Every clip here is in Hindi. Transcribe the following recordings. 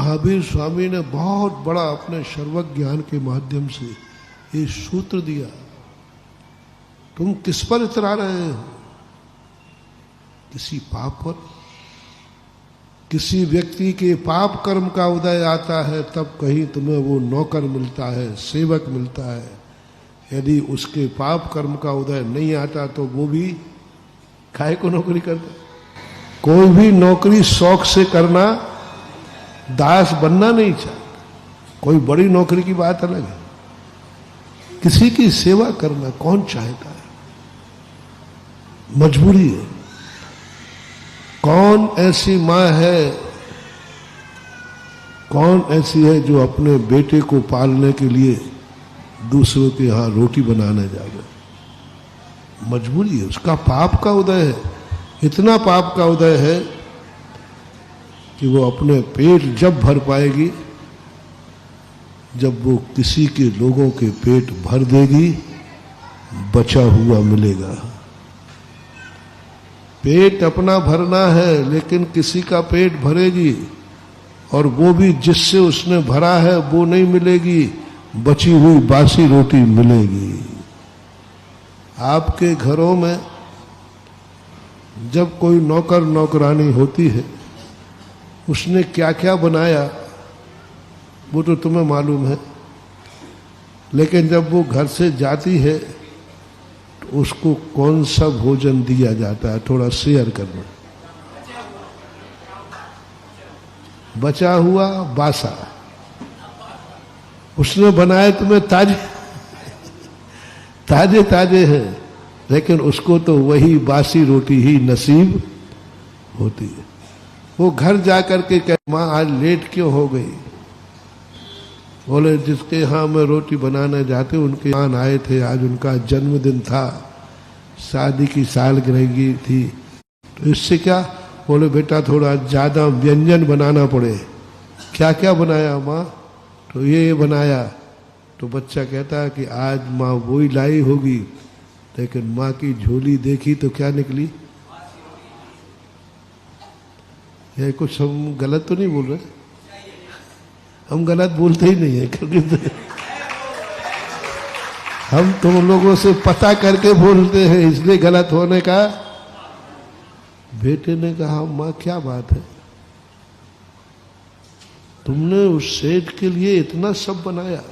महावीर स्वामी ने बहुत बड़ा अपने सर्वज्ञ ज्ञान के माध्यम से ये सूत्र दिया। तुम किस पर इतरा रहे हो? किसी पाप पर। किसी व्यक्ति के पाप कर्म का उदय आता है तब कहीं तुम्हें वो नौकर मिलता है, सेवक मिलता है। यदि उसके पाप कर्म का उदय नहीं आता तो वो भी काहे को नौकरी करता। कोई भी नौकरी शौक से करना, दास बनना नहीं चाहता। कोई बड़ी नौकरी की बात अलग है, किसी की सेवा करना कौन चाहता है? मजबूरी है। कौन ऐसी मां है, कौन ऐसी है जो अपने बेटे को पालने के लिए दूसरों के यहां रोटी बनाने जावे? मजबूरी है, उसका पाप का उदय है। इतना पाप का उदय है कि वो अपने पेट जब भर पाएगी जब वो किसी के लोगों के पेट भर देगी, बचा हुआ मिलेगा। पेट अपना भरना है लेकिन किसी का पेट भरेगी, और वो भी जिससे उसने भरा है वो नहीं मिलेगी, बची हुई बासी रोटी मिलेगी। आपके घरों में जब कोई नौकर नौकरानी होती है, उसने क्या क्या बनाया वो तो तुम्हें मालूम है, लेकिन जब वो घर से जाती है तो उसको कौन सा भोजन दिया जाता है? थोड़ा शेयर करना। बचा हुआ, बासा। उसने बनाए तुम्हें ताजे ताजे ताजे हैं, लेकिन उसको तो वही बासी रोटी ही नसीब होती है। वो घर जाकर के कहे, माँ आज लेट क्यों हो गई? बोले जिसके यहाँ मैं रोटी बनाने जाते उनके यहाँ आए थे, आज उनका जन्मदिन था, शादी की सालगिरह थी, तो इससे क्या? बोले बेटा थोड़ा ज़्यादा व्यंजन बनाना पड़े। क्या क्या बनाया माँ? तो ये बनाया। तो बच्चा कहता है कि आज माँ वही लाई होगी, लेकिन माँ की झोली देखी तो क्या निकली? ये कुछ हम गलत तो नहीं बोल रहे? हम गलत बोलते ही नहीं है, क्योंकि हम तुम लोगों से पता करके बोलते हैं, इसलिए गलत होने का। बेटे ने कहा, माँ क्या बात है, तुमने उस सेठ के लिए इतना सब बनाया,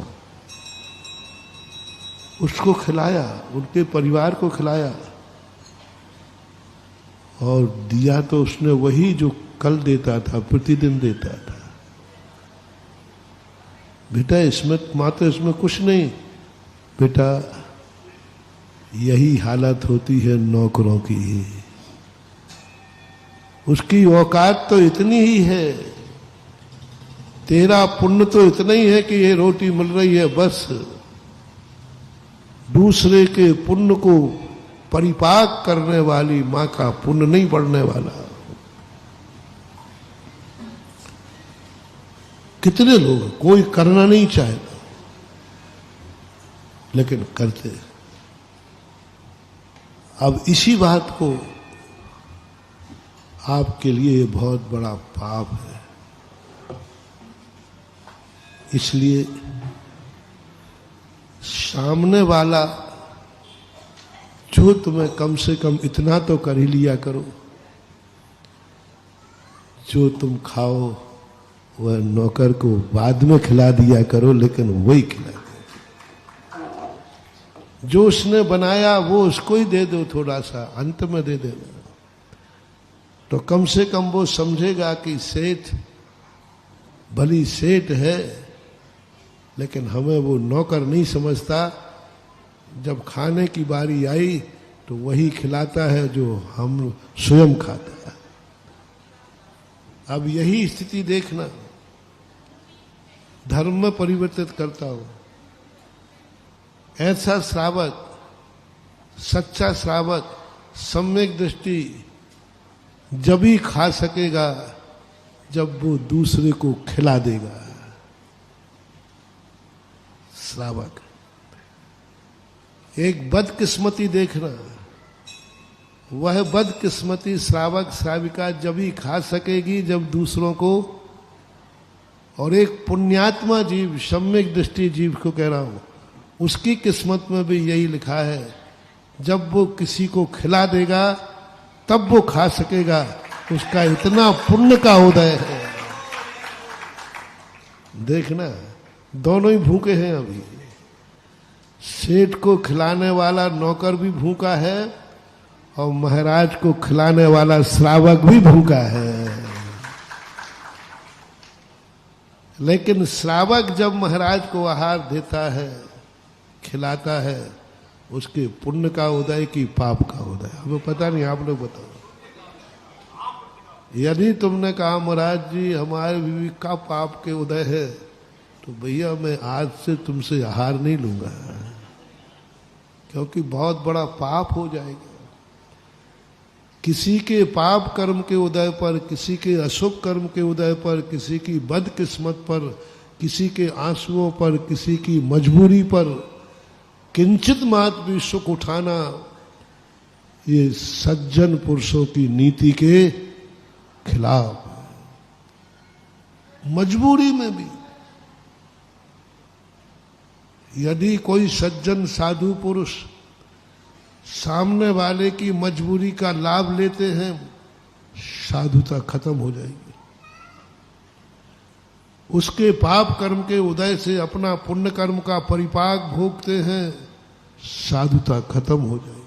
उसको खिलाया, उनके परिवार को खिलाया, और दिया तो उसने वही जो कल देता था, प्रतिदिन देता था। बेटा इसमें मात्र इसमें कुछ नहीं। बेटा यही हालत होती है नौकरों की। उसकी औकात तो इतनी ही है, तेरा पुण्य तो इतना ही है कि ये रोटी मिल रही है, बस। दूसरे के पुण्य को परिपाक करने वाली मां का पुण्य नहीं बढ़ने वाला। कितने लोग, कोई करना नहीं चाहेगा लेकिन करते। अब इसी बात को आपके लिए बहुत बड़ा पाप है, इसलिए सामने वाला जो तुम्हें कम से कम इतना तो कर ही लिया करो, जो तुम खाओ वह नौकर को बाद में खिला दिया करो, लेकिन वही खिला दो। जो उसने बनाया वो उसको ही दे दो, थोड़ा सा अंत में दे देना, तो कम से कम वो समझेगा कि सेठ भली सेठ है, लेकिन हमें वो नौकर नहीं समझता। जब खाने की बारी आई तो वही खिलाता है जो हम स्वयं खाता है। अब यही स्थिति देखना, धर्म में परिवर्तित करता हूं। ऐसा श्रावक, सच्चा श्रावक, सम्यक दृष्टि जब ही खा सकेगा जब वो दूसरे को खिला देगा। श्रावक एक बदकिस्मती देखना, वह बदकिस्मती श्रावक श्राविका जब ही खा सकेगी जब दूसरों को और एक पुण्यात्मा जीव, सम्यक दृष्टि जीव को कह रहा हूं, उसकी किस्मत में भी यही लिखा है, जब वो किसी को खिला देगा तब वो खा सकेगा, उसका इतना पुण्य का उदय है। देखना, दोनों ही भूखे हैं अभी। सेठ को खिलाने वाला नौकर भी भूखा है और महाराज को खिलाने वाला श्रावक भी भूखा है। लेकिन श्रावक जब महाराज को आहार देता है, खिलाता है, उसके पुण्य का उदय की पाप का उदय, हमें पता नहीं, आप लोग बताओ। यदि तुमने कहा महाराज जी हमारे बीवी का पाप के उदय है, तो भैया मैं आज से तुमसे आहार नहीं लूंगा, क्योंकि बहुत बड़ा पाप हो जाएगा। किसी के पाप कर्म के उदय पर, किसी के अशुभ कर्म के उदय पर, किसी की बदकिस्मत पर, किसी के आंसुओं पर, किसी की मजबूरी पर किंचित मात्र भी सुख उठाना, ये सज्जन पुरुषों की नीति के खिलाफ। मजबूरी में भी यदि कोई सज्जन साधु पुरुष सामने वाले की मजबूरी का लाभ लेते हैं, साधुता खत्म हो जाएगी। उसके पाप कर्म के उदय से अपना पुण्य कर्म का परिपाक भोगते हैं, साधुता खत्म हो जाएगी।